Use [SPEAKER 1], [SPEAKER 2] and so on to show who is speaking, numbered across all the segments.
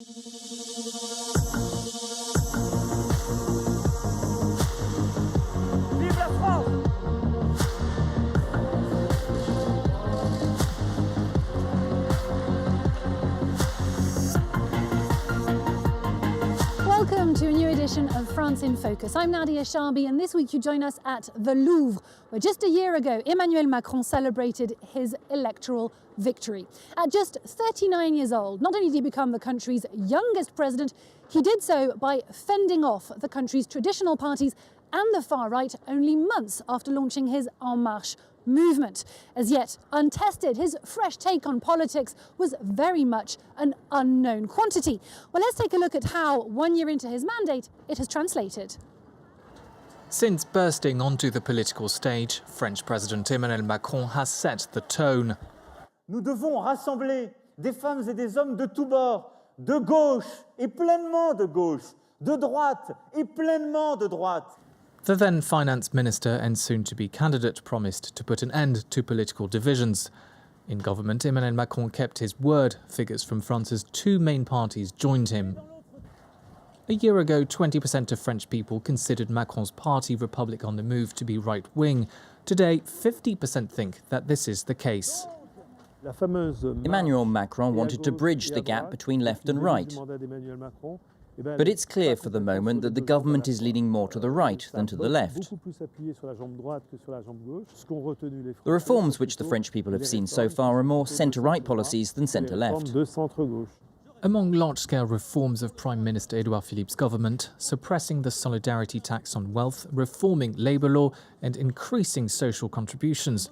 [SPEAKER 1] Welcome to a new edition of France in Focus. I'm Nadia Sharbi, and this week you join us at the Louvre, where just a year ago Emmanuel Macron celebrated his electoral victory. At just 39 years old, not only did he become the country's youngest president, he did so by fending off the country's traditional parties and the far right only months after launching his En Marche movement. As yet untested, his fresh take on politics was very much an unknown quantity. Well, let's take a look at how, 1 year into his mandate, it has translated.
[SPEAKER 2] Since bursting onto the political stage, French President Emmanuel Macron has set the tone.
[SPEAKER 3] Nous devons rassembler des femmes et des hommes de tous bords, de gauche et pleinement de gauche, de droite et pleinement de droite.
[SPEAKER 2] The then finance minister and soon-to-be candidate promised to put an end to political divisions. In government, Emmanuel Macron kept his word. Figures from France's two main parties joined him. A year ago, 20% of French people considered Macron's party, Republic on the Move, to be right-wing. Today, 50% think that this is the case.
[SPEAKER 4] Emmanuel Macron wanted to bridge the gap between left and right. But it's clear for the moment that the government is leaning more to the right than to the left. The reforms which the French people have seen so far are more centre-right policies than centre-left.
[SPEAKER 2] Among large-scale reforms of Prime Minister Edouard Philippe's government, suppressing the solidarity tax on wealth, reforming labour law and increasing social contributions.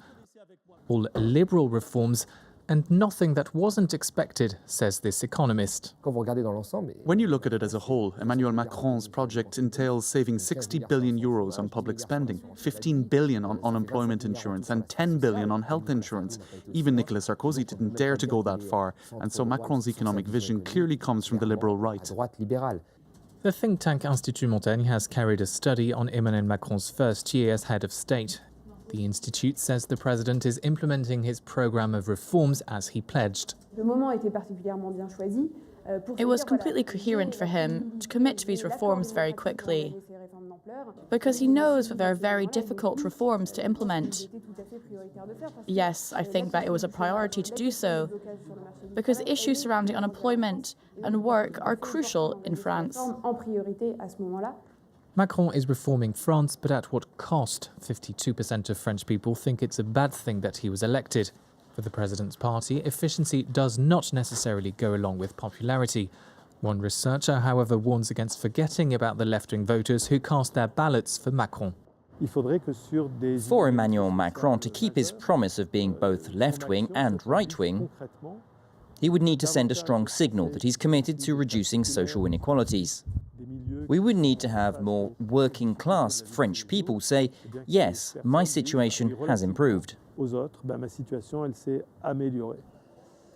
[SPEAKER 2] All liberal reforms and nothing that wasn't expected, says this economist.
[SPEAKER 5] When you look at it as a whole, Emmanuel Macron's project entails saving 60 billion euros on public spending, 15 billion on unemployment insurance and 10 billion on health insurance. Even Nicolas Sarkozy didn't dare to go that far, and so Macron's economic vision clearly comes from the liberal right.
[SPEAKER 2] The think tank Institut Montaigne has carried a study on Emmanuel Macron's first year as head of state. The institute says the president is implementing his program of reforms as he pledged.
[SPEAKER 6] It was completely coherent for him to commit to these reforms very quickly, because he knows that they are very difficult reforms to implement. Yes, I think that it was a priority to do so, because issues surrounding unemployment and work are crucial in France.
[SPEAKER 2] Macron is reforming France, but at what cost? 52% of French people think it's a bad thing that he was elected. For the president's party, efficiency does not necessarily go along with popularity. One researcher, however, warns against forgetting about the left-wing voters who cast their ballots for Macron.
[SPEAKER 4] For Emmanuel Macron to keep his promise of being both left-wing and right-wing, he would need to send a strong signal that he's committed to reducing social inequalities. We would need to have more working-class French people say, yes, my situation has improved.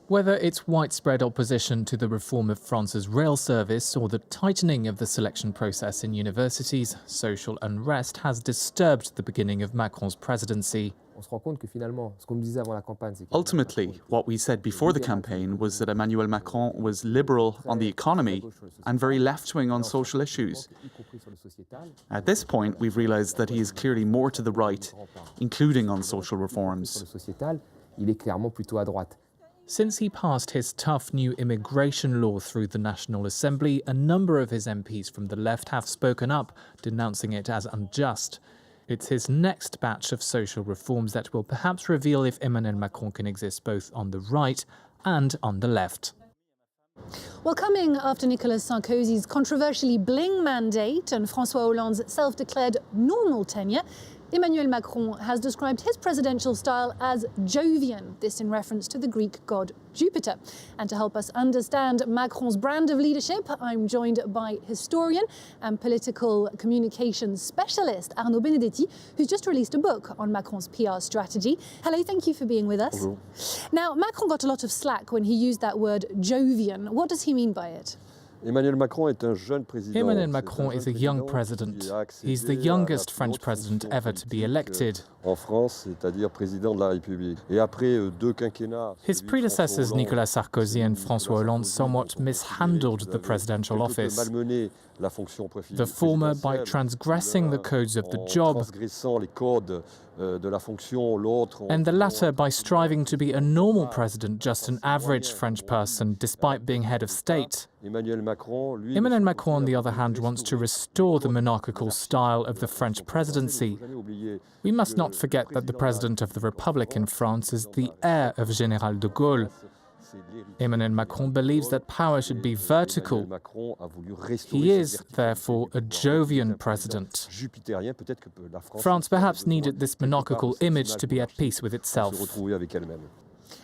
[SPEAKER 2] Whether it's widespread opposition to the reform of France's rail service or the tightening of the selection process in universities, social unrest has disturbed the beginning of Macron's presidency.
[SPEAKER 5] Ultimately, what we said before the campaign was that Emmanuel Macron was liberal on the economy and very left-wing on social issues. At this point, we've realised that he is clearly more to the right, including on social reforms.
[SPEAKER 2] Since he passed his tough new immigration law through the National Assembly, a number of his MPs from the left have spoken up, denouncing it as unjust. It's his next batch of social reforms that will perhaps reveal if Emmanuel Macron can exist both on the right and on the left.
[SPEAKER 1] Well, coming after Nicolas Sarkozy's controversially bling mandate and François Hollande's self-declared normal tenure, Emmanuel Macron has described his presidential style as Jovian, this in reference to the Greek god Jupiter. And to help us understand Macron's brand of leadership, I'm joined by historian and political communications specialist Arnaud Benedetti, who's just released a book on Macron's PR strategy. Hello, thank you for being with us.
[SPEAKER 7] Hello.
[SPEAKER 1] Now, Macron got a lot of slack when he used that word Jovian. What does he mean by it?
[SPEAKER 7] Emmanuel Macron is a young president.
[SPEAKER 2] He's the youngest French president ever to be elected. His predecessors, Nicolas Sarkozy and François Hollande, somewhat mishandled the presidential office. The former by transgressing the codes of the job, and the latter by striving to be a normal president, just an average French person, despite being head of state. Emmanuel Macron, on the other hand, wants to restore the monarchical style of the French presidency. We must not forget that the President of the Republic in France is the heir of Général de Gaulle. Emmanuel Macron believes that power should be vertical. He is, therefore, a Jovian president. France perhaps needed this monarchical image to be at peace with itself.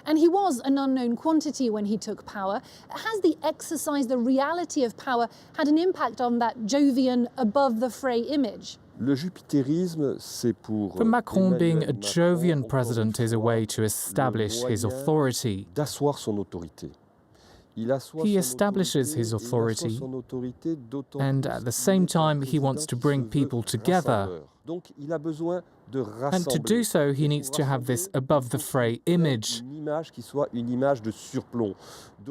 [SPEAKER 1] And he was an unknown quantity when he took power. Has the exercise, the reality of power, had an impact on that Jovian, above-the-fray image?
[SPEAKER 2] For Macron, being a Jovian president is a way to establish his authority. He establishes his authority, and at the same time he wants to bring people together. And to do so, he needs to have this above-the-fray image.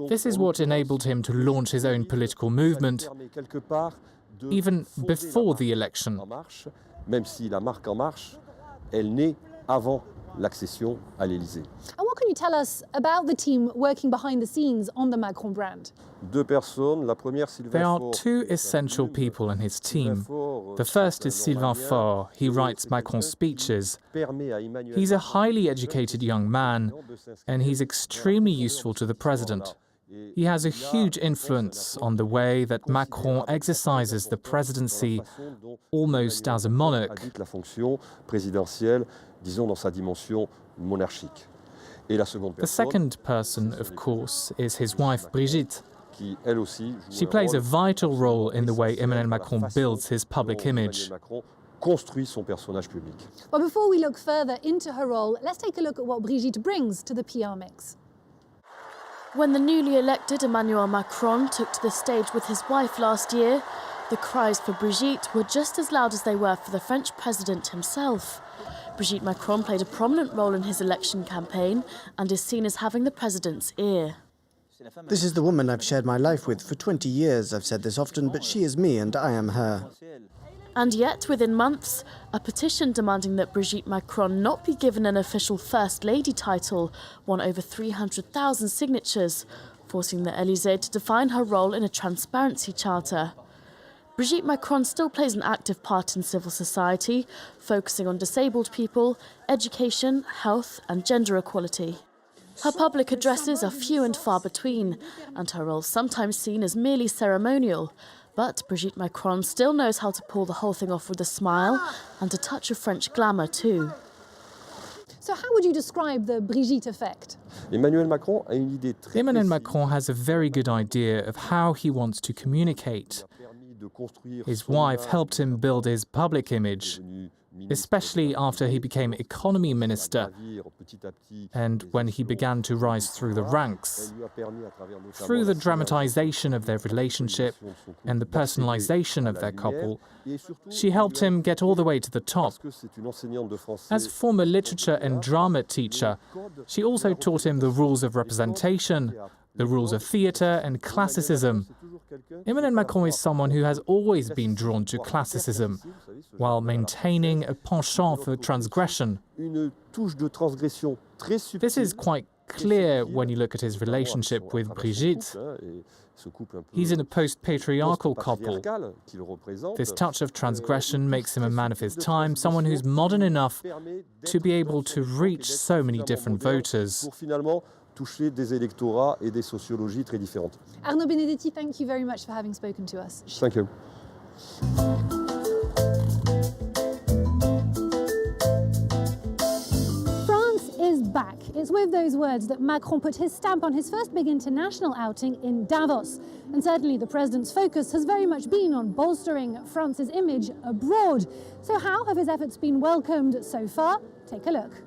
[SPEAKER 2] This is what enabled him to launch his own political movement, even before the election.
[SPEAKER 1] And what can you tell us about the team working behind the scenes on the Macron brand?
[SPEAKER 2] There are two essential people in his team. The first is Sylvain Faure. He writes Macron's speeches. He's a highly educated young man, and he's extremely useful to the president. He has a huge influence on the way that Macron exercises the presidency almost as a monarch. The second person, of course, is his wife Brigitte. She plays a vital role in the way Emmanuel Macron builds his public image.
[SPEAKER 1] Well, before we look further into her role, let's take a look at what Brigitte brings to the PR mix.
[SPEAKER 8] When the newly elected Emmanuel Macron took to the stage with his wife last year, the cries for Brigitte were just as loud as they were for the French president himself. Brigitte Macron played a prominent role in his election campaign and is seen as having the president's ear.
[SPEAKER 9] This is the woman I've shared my life with for 20 years. I've said this often, but she is me and I am her.
[SPEAKER 8] And yet, within months, a petition demanding that Brigitte Macron not be given an official First Lady title won over 300,000 signatures, forcing the Élysée to define her role in a transparency charter. Brigitte Macron still plays an active part in civil society, focusing on disabled people, education, health and gender equality. Her public addresses are few and far between, and her role sometimes seen as merely ceremonial. But Brigitte Macron still knows how to pull the whole thing off with a smile and a touch of French glamour too.
[SPEAKER 1] So how would you describe the Brigitte effect?
[SPEAKER 2] Emmanuel Macron has a very good idea of how he wants to communicate. His wife helped him build his public image, especially after he became economy minister and when he began to rise through the ranks. Through the dramatization of their relationship and the personalization of their couple, she helped him get all the way to the top. As former literature and drama teacher, she also taught him the rules of representation, the rules of theatre and classicism. Emmanuel Macron is someone who has always been drawn to classicism, while maintaining a penchant for transgression. This is quite clear when you look at his relationship with Brigitte. He's in a post-patriarchal couple. This touch of transgression makes him a man of his time, someone who's modern enough to be able to reach so many different voters.
[SPEAKER 1] Arnaud Benedetti, thank you very much for having spoken to us.
[SPEAKER 7] Thank you.
[SPEAKER 1] France is back. It's with those words that Macron put his stamp on his first big international outing in Davos. And certainly the president's focus has very much been on bolstering France's image abroad. So how have his efforts been welcomed so far? Take a look.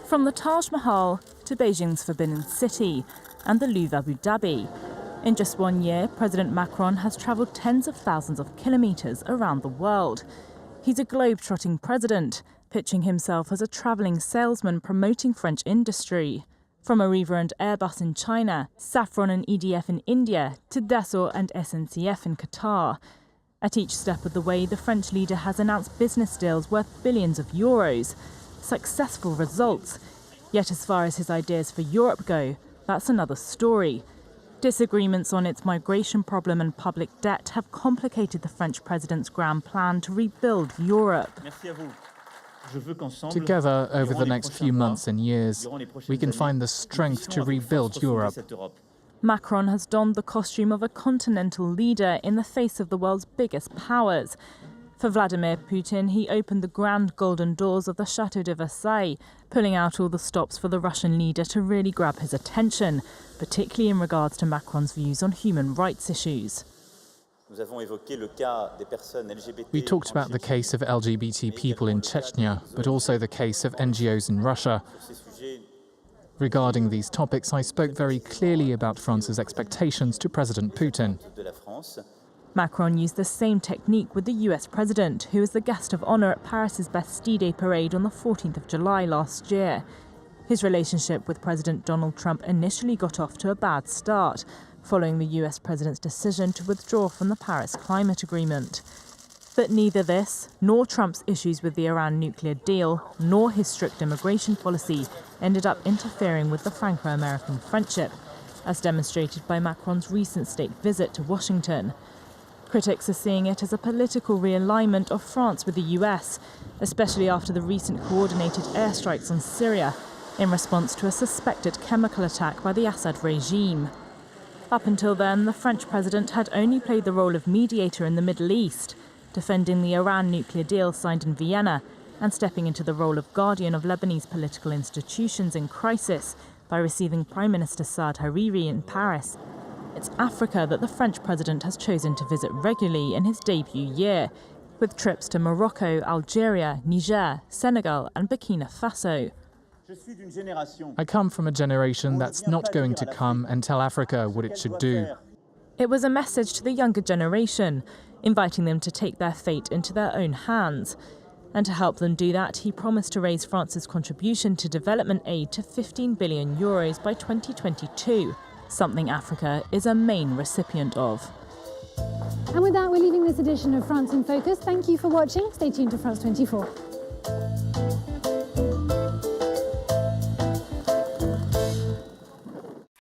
[SPEAKER 10] From the Taj Mahal to Beijing's Forbidden City and the Louvre Abu Dhabi, In just 1 year, President Macron has travelled tens of thousands of kilometres around the world. He's a globe-trotting president, pitching himself as a travelling salesman promoting French industry. From Arriva and Airbus in China, Safran and EDF in India, to Dassault and SNCF in Qatar. At each step of the way, the French leader has announced business deals worth billions of euros. Successful results. Yet as far as his ideas for Europe go, that's another story. Disagreements on its migration problem and public debt have complicated the French president's grand plan to rebuild Europe.
[SPEAKER 2] Together, over the next few months and years, we can find the strength to rebuild Europe.
[SPEAKER 10] Macron has donned the costume of a continental leader in the face of the world's biggest powers. For Vladimir Putin, he opened the grand golden doors of the Château de Versailles, pulling out all the stops for the Russian leader to really grab his attention, particularly in regards to Macron's views on human rights issues.
[SPEAKER 2] We talked about the case of LGBT people in Chechnya, but also the case of NGOs in Russia. Regarding these topics, I spoke very clearly about France's expectations to President Putin.
[SPEAKER 10] Macron used the same technique with the US president, who was the guest of honour at Paris's Bastille Day parade on the 14th of July last year. His relationship with President Donald Trump initially got off to a bad start, following the US president's decision to withdraw from the Paris Climate Agreement. But neither this, nor Trump's issues with the Iran nuclear deal, nor his strict immigration policy ended up interfering with the Franco-American friendship, as demonstrated by Macron's recent state visit to Washington. Critics are seeing it as a political realignment of France with the US, especially after the recent coordinated airstrikes on Syria in response to a suspected chemical attack by the Assad regime. Up until then, the French president had only played the role of mediator in the Middle East, defending the Iran nuclear deal signed in Vienna and stepping into the role of guardian of Lebanese political institutions in crisis by receiving Prime Minister Saad Hariri in Paris. It's Africa that the French president has chosen to visit regularly in his debut year, with trips to Morocco, Algeria, Niger, Senegal and Burkina Faso.
[SPEAKER 2] I come from a generation that's not going to come and tell Africa what it should do.
[SPEAKER 10] It was a message to the younger generation, inviting them to take their fate into their own hands. And to help them do that, he promised to raise France's contribution to development aid to 15 billion euros by 2022, something Africa is a main recipient of.
[SPEAKER 1] And with that, we're leaving this edition of France in Focus. Thank you for watching. Stay tuned to France 24.